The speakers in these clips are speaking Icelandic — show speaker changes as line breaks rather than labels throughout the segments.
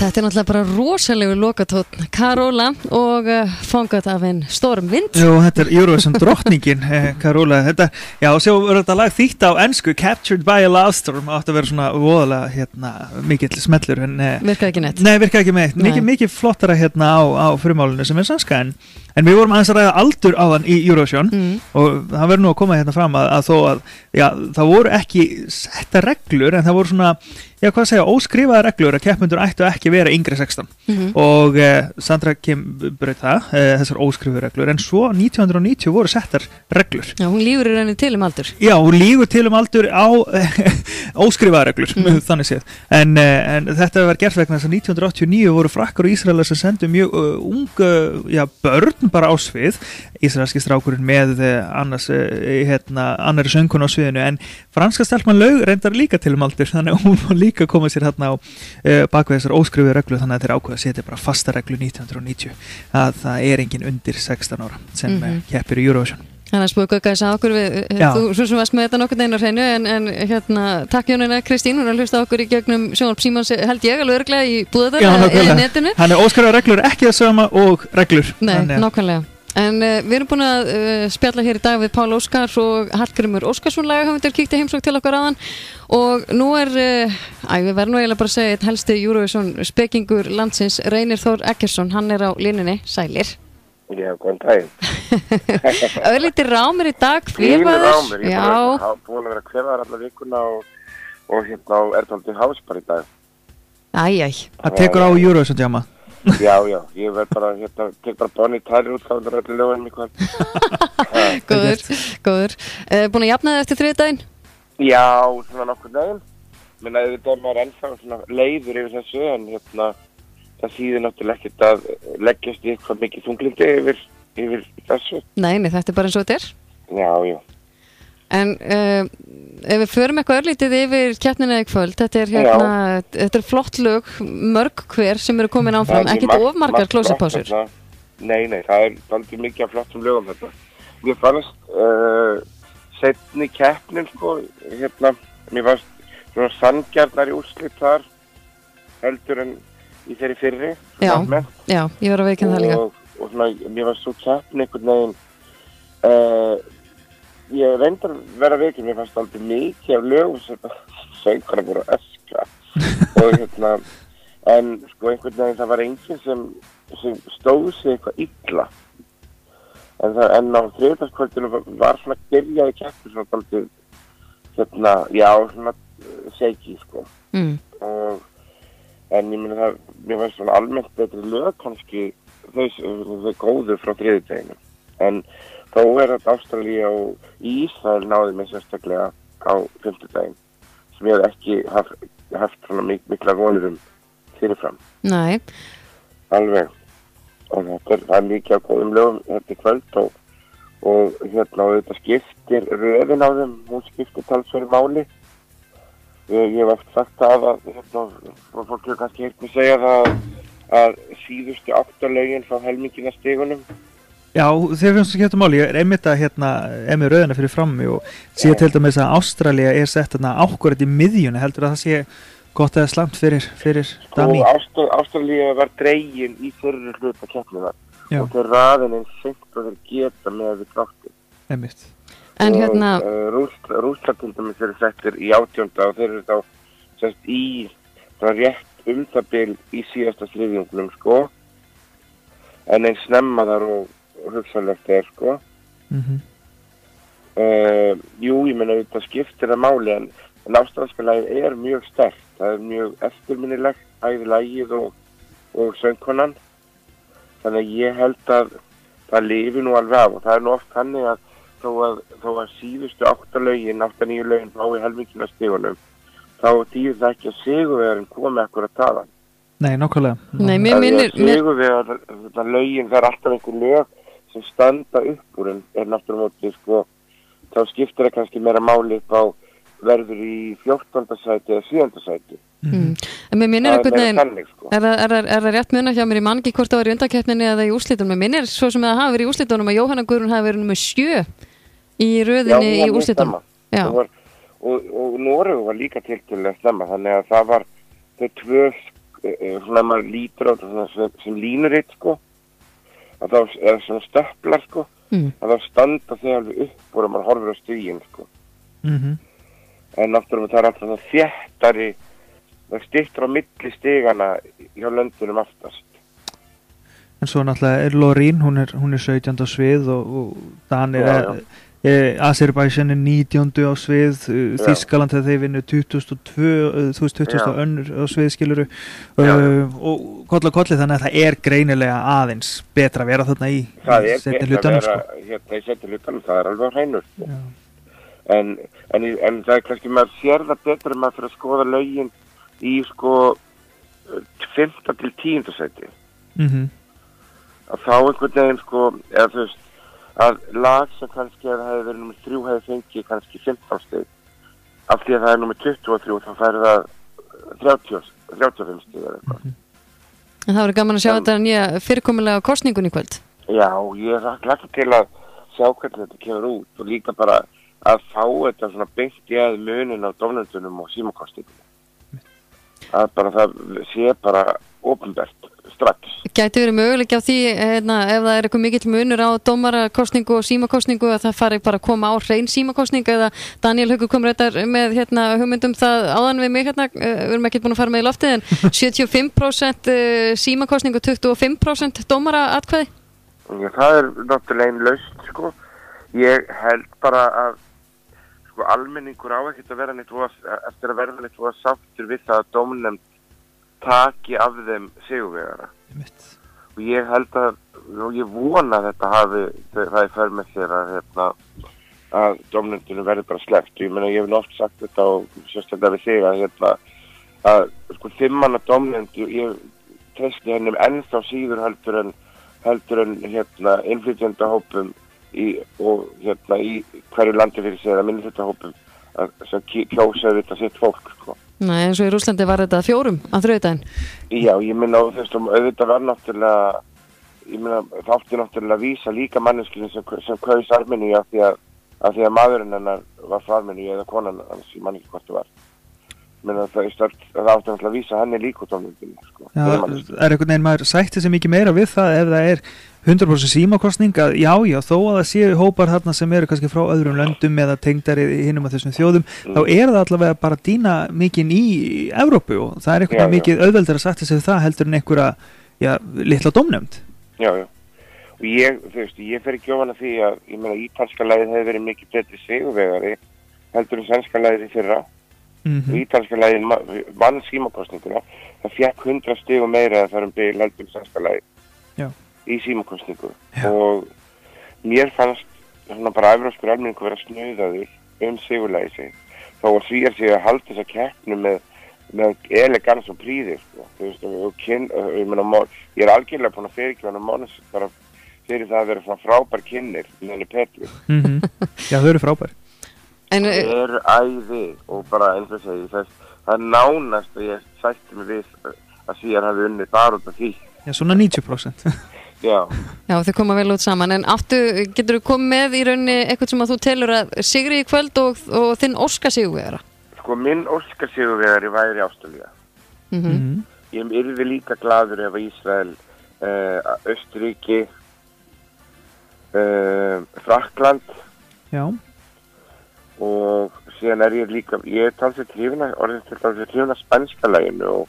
Þetta náttúrulega bara rosalegur lokatónn Carola og fangað af einn stórum vind.
Jú, þetta Eurovision drottningin Carola, þetta, já, og svo verður þetta lag þýtt á ensku, Captured by a Love Storm, átti að vera svona voðalega, mikill smellur, en
virkaði ekki neitt.
Nei, virkaði ekki neitt, mikið flottara á frumálinu sem sænska, en við vorum aðeins að ræða aldur áðan í Eurovision og það verður nú að koma fram að þó að, já, það voru ekki setta reglur, en það voru svona, já, hvað segja, óskrifaða reglur að keppendur ættu ekki vera yngri 16 og Sandra Kim braut það, þessar óskrifuðu reglur, en svo 1990 voru settar reglur.
Já, hún lýgur í rauninni til aldur.
Já, hún lýgur til aldur á óskrifaða reglur, þannig séð. En þetta var gert vegna þess að 1989 voru frakkar og Ísraelar sem sendu mjög börn bara á svið, ísraelski strákurinn með annari söngkonu á sviðinu, en franska stelpan laug reyndar líka til aldur, þannig að hún var líka koma sér hérna á bakvið þessar óskrifuðu reglu, þannig að þeir ákveða að setja bara fasta reglu 1990 að það er enginn undir 16 ára sem keppir í Eurovision.
Þannig að spúið Gauka þess að okkur þú sem varst með þetta nokkurn veginn á hreinu en takk Jónína Kristín, hún er að hlusta okkur í gegnum sjónvarp Símans held ég alveg örugglega í Búðardal eða netinu.
Þannig að óskrifaðar reglur er ekki það sama og reglur.
Nei, nákvæmlega. En við erum búin að spjalla hér í dag við Pál Óskar og Hallgrímur Óskarsson lagahöfundur kíkti heimsókn til okkar áðan og nú við verðum nú eiginlega bara að segja einn helsti Eurovision spekingur landsins, Reynir Þór Eggertsson, hann er á línunni, sælir.
Já, góðan daginn.
Örlítið rámur í dag, kvifaður.
Rámur, ég er búin að vera kvifaður alla vikuna og er tóltið hásbar í dag.
Það tekur á Eurovision djama.
Já, ég verð bara, tek bara Bonnie Tyler útgáðunar öllu lögunum í kvöld.
Góður. Búin að jafna það eftir þriðdaginn?
Já, svona nokkur daginn. Minna, þetta maður ennþá svona leiður yfir þessu, en það þýðir náttúrulega ekkert að leggjast í eitthvað mikið þunglindi yfir þessu.
Nei, þetta er bara eins og þetta er.
Já.
En ef við förum eitthvað örlítið yfir keppnina í kvöld, þetta er flott lög, mörg hver sem eru komin áfram, ekkert of margar klósettpásur.
Nei, það er aldrei mikið af flottum lögum þetta. Mér fannst seinni keppnin, mér fannst svona sanngjarnar í úrslit þar, heldur en í þeirri fyrri.
Já, ég var að veikja það líka.
Og svona, mér fannst svo keppni einhvern veginn, ég reyndar vera veikir, mér fannst aldrei mikið af lögum sem söngkona voru að öskra og en sko einhvern veginn það var enginn sem stóð sig eitthvað illa en á þriðjudagskvöldinu var svona byrjaði keppni svona aldrei svona shaky sko en ég meina það mér fannst svona almennt betri lög kannski þau góðu frá þriðjudaginu en þó er þetta Ástralía og Ísrael náði mig sérstaklega á 5. daginn sem ég hef ekki haft svona mikla vonir fyrirfram.
Nei.
Alveg. Og það er mikið á góðum lögum þetta kvöld og þetta skiptir röðin á þeim, hún skiptir talsverðu máli. Ég hef oft sagt það að fólk hefur kannski heyrt mig segja það að síðustu 8 lögin frá helmingina stigunum.
Já, þegar finnst það skipta máli, ég er einmitt að með röðina fyrir frammi og sé til dæmis að Ástralía er sett ákvörð í miðjunni, heldur að það sé gott eða slæmt fyrir Dami?
Ástralía var dregin í fyrri hluta keppninar og þeir raðin eins seint og þeir geta með við krafti.
Einmitt.
En
Rússland til dæmis eru settir í 18. og þeir eru þá sérst í rétt það bil í síðasta þriðjungnum sko en eins snemma þar og hugsanlegt er sko ég meina þetta skiptir það máli en ástralska lagið er mjög sterkt það er mjög eftirminnilegt bæði lagið og söngkonan þannig að ég held að það lifi nú alveg af og það er nú oft þannig að þó að síðustu 8-9 lögin fá í helmingina stigunum þá þýðir það ekki að sigurvegarinn komi akkur að tala.
Nei, nákvæmlega.
Nei, mér minnir
sigurvegar lögin það er alltaf einhver lög sem standa upp úr en náttúrulega móti sko þá skiptir það kannski meira máli upp á verður í 14. sæti eða 7. sæti.
En mér minnir einhvern veginn, sko. er það rétt muna hjá mér í mangi hvort það var í undankeppninni eða í úrslitunum? Mér minnir svo sem það hafi verið í úrslitunum að Jóhanna Guðrún hafi verið nummer 7 í röðinni í úrslitunum. Og
Noregur var líka tiltölulega snemma þannig að það var þau 2 svona maður lítur á þetta sem línuritt sko, að þá er svona stöplar sko, að þá standa þau alveg upp og maður horfir á stíginn sko. En náttúrulega það er alltaf það þéttari, það styttur á milli stigana hjá löndunum aftast.
En svo náttúrulega Lorín, hún er 17. á svið og Danir Azerbaijan er 19. á svið, Þýskaland þegar þeir vinnu 20 önnur á svið skiluru og kolli þannig að það er greinilega aðeins betra að vera þarna í seinni hlutanum sko.
Hérna í seinni hlutanum, það er alveg á hreinu sko. En það er kannski maður sér það betra en maður fyrir að skoða lögin í sko 5. til 10. sæti. Að þá einhvern veginn sko, eða þú veist, að lag sem kannski ef það hefði verið nummer 3 hefði fengið kannski 15 stig. Af því að það er nummer 23 þá færi það 35 stig eða eitthvað.
En það verður gaman að sjá þetta nýja fyrirkomulega kosningun í kvöld.
Já, ég er hlakka til að sjá hvernig þetta kemur út og líka bara að fá þetta svona beint í að munin á dómnefndunum og símakosningunum. Að bara það sé bara opinbert strax.
Gæti verið möguleiki á því ef það er eitthvað mikill munur á dómarakosningu og símakosningu að það fari bara að koma á hrein símakosningu eða Daniel Haukur kom reyndar með hugmyndum það áðan við mig við erum ekki búin að fara með í loftið en 75% símakosningu 25% dómaraatkvæði?
Já, það er náttúrulega einn lausn sko. Ég held bara að sko almenningur á ekkert að vera eftir að verða neitt og sáttur við það að dómnefnd taki af þeim sigurvegara. Og ég held og ég vona að þetta hafi það í för með sér að dómnefndinu verði bara sleppt. Ég meina, ég hef oft sagt þetta og sérstaklega við þig að sko 5 manna dómnefnd, ég treysti henni ennþá síður heldur en innflytjendahópum í hverju landi fyrir sig eða minnihluttahópum sem kjósaði þetta sitt fólk sko.
Nei, eins og í Rússlandi var þetta 4 á þriðjudaginn.
Já, ég minna á þessum, auðvitað var náttúrulega, ég minna, það átti náttúrulega að vísa líka manneskilin sem kaus Armeníu af því að maðurinn hennar var frá Armeníu eða konan hans, ég man ekki hvort það var. Ég minna það átti náttúrulega að vísa henni líka út á myndinu, sko.
Já, er einhvern veginn maður sætti sig mikið meira við það ef það er 100% símakosning að já, þó að það séu hópar þarna sem eru kannski frá öðrum löndum eða tengdari hinum af þessum þjóðum, þá er það allavega bara dýna mikið í Evrópu og það er einhvern veginn mikið auðveldar að sætti sig við það heldur en einhverja litla dómnefnd. Já.
Og ég fer ekki ofan að því að, ég meina, ítalska lagið hefði verið mikið betri sigurvegari heldur en sænska lagið í fyrra. Og ítalska lagið vann símakosninguna, það fékk 100 stigum meira að það bil heldur en sænska lagið. Já. Í símakosningu og mér fannst svona bara evrópskur almenningur vera snuðaður sigurlagi sig þá var svíjar sig að halda þessa keppnu með elegans og príði sko. Ég er algjörlega búin að fyrirgefa hana mánuð bara fyrir það að vera svona frábær kynnir með henni Petru.
Já, þau eru frábær.
Það eru æði og bara eins og segi það er nánast að ég sætti mig við að svíjar hafi unnið þar út af því.
Já, svona 90%.
Já,
þau koma vel út saman en getur þú komið með í rauninni eitthvað sem að þú telur að sigri í kvöld og þinn Óskarssigurvegara?
Sko, minn Óskarssigurvegari væri Ástralía. Ég yrði líka glaður ef Ísrael, Austurríki, Frakkland. Já. Og síðan ég er talsveit hrifin að spænska laginu og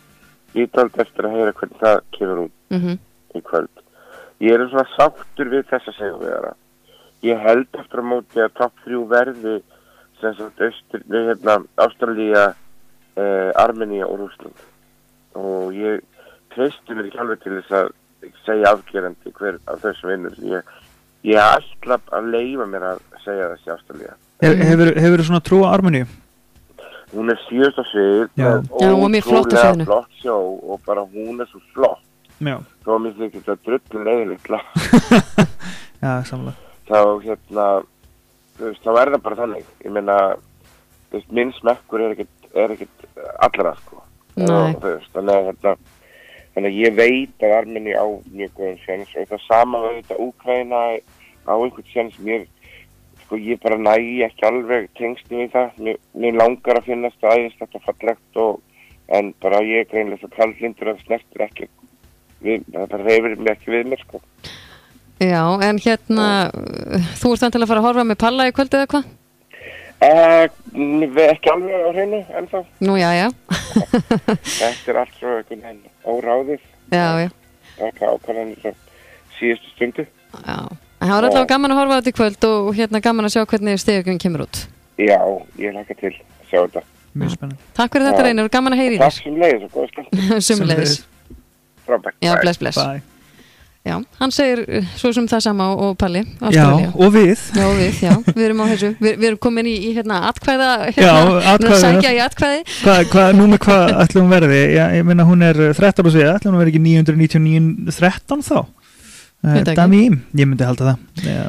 ég taldi eftir að heyra hvernig það kemur út í kvöld. Ég er svona sáttur við þessa sigurvegara. Ég held eftir að móti að topp 3 verði sem sagt Ástralía, Armenía og Rússland. Og ég treysti mér ekki alveg til þess að segja afgerandi hver af þessum vinnur. Ég ætla að leyfa mér að segja þessi Ástralía.
Hefur svona trú á Armeníu?
Hún er síðust á svið
og ótrúlega
flott sjó og bara hún er svo flott.
Já.
Þá mér þykir þetta drullin leiðilegla.
Já, samlega.
Þá er það bara þannig. Ég meina, minn smekkur er ekkert allra, sko. Þannig að ég veit að Armeni á mjög góðan séns og það sama með þetta Úkraína á einhvern séns ég bara nægi ekki alveg tengst við það. Mér langar að finnast það æðislegt og fallegt og en bara ég er greinlega svo kaldlindur að snertir ekki það bara reyfir mig ekki við mér sko.
Já, en þú ert þannig til að fara að horfa með Palla í kvöld eða hvað?
Ekki alveg á hreinu ennþá.
Nú, já.
Þetta er allt svo einhvern veginn óráðið.
Já.
Það er ákvarðanir frá síðustu stundu.
Já, en það var alltaf gaman að horfa á þetta í kvöld og gaman að sjá hvernig stigagjöfin kemur út.
Já, ég hlakka til að sjá þetta.
Mjög spennandi.
Takk fyrir þetta Reynir og gaman að heyra í þér.
Takk sömuleiðis og góða skemmtun.
Sömuleiðis.
Frábært.
Já, bless.
Bye.
Já, hann segir svo sem það sama og Palli.
Já, og við.
Já, við erum á þessu. Við erum komin í atkvæða,
atkvæði.
Sækja í atkvæði.
Hvað ætlum hún verði? Ég meina hún er 13 og segja, ætlum hún verði ekki 999 13 þá? Dami, ég myndi halda það. Já.